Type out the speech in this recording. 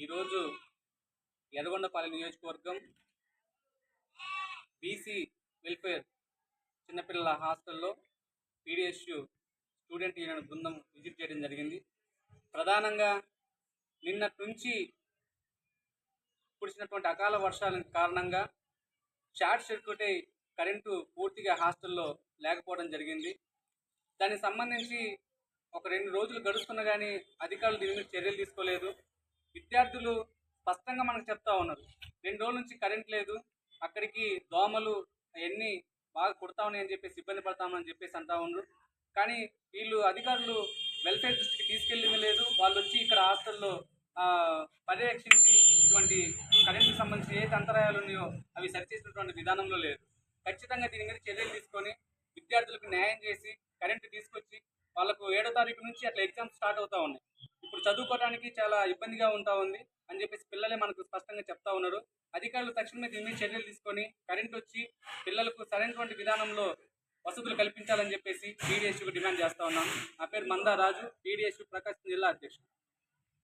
ఈరోజు ఎర్రగొండపాలెం నియోజకవర్గం BC welfare చిన్నపిల్లల హాస్టల్లో పీడిఎస్యు స్టూడెంట్ యూనియన్ బృందం విజిట్ చేయడం జరిగింది. ప్రధానంగా నిన్నటి నుంచి కురిసినటువంటి అకాల వర్షాల కారణంగా షార్ట్ సర్క్యూట్ అయి కరెంటు పూర్తిగా హాస్టల్లో లేకపోవడం జరిగింది. దానికి సంబంధించి ఒక 2 రోజులు గడుస్తున్నా కానీ అధికారులు దీని మీద చర్యలు తీసుకోలేదు. విద్యార్థులు స్పష్టంగా మనకు చెప్తా ఉన్నారు, 2 రోజుల నుంచి కరెంట్ లేదు, అక్కడికి దోమలు అవన్నీ బాగా కుడతా ఉన్నాయని చెప్పేసి ఇబ్బంది పడతామని చెప్పేసి అంటా ఉన్నారు. కానీ వీళ్ళు అధికారులు వెల్ఫేర్ దృష్టికి తీసుకెళ్ళింది లేదు. వాళ్ళు వచ్చి ఇక్కడ హాస్టల్లో పర్యవేక్షించి ఇటువంటి కరెంటుకు సంబంధించి ఏ అంతరాయాలు ఉన్నాయో అవి సరిచేసినటువంటి విధానంలో లేదు. ఖచ్చితంగా దీని మీద చర్యలు తీసుకొని విద్యార్థులకు న్యాయం చేసి కరెంటు తీసుకొచ్చి వాళ్ళకు 7వ తారీఖు నుంచి అట్లా ఎగ్జామ్స్ స్టార్ట్ అవుతూ ఉన్నాయి. ఇప్పుడు చదువుకోవడానికి చాలా ఇబ్బందిగా ఉంటా ఉంది అని చెప్పేసి పిల్లలే మనకు స్పష్టంగా చెప్తా ఉన్నారు. అధికారులు తక్షణమే దీని మీద చర్యలు తీసుకొని కరెంట్ వచ్చి పిల్లలకు సరైనటువంటి విధానంలో వసతులు కల్పించాలని చెప్పేసి పీడిఎస్యుకు డిమాండ్ చేస్తా ఉన్నాను. నా పేరు మందా రాజు, పీడిఎస్యు ప్రకాశం జిల్లా అధ్యక్షుడు.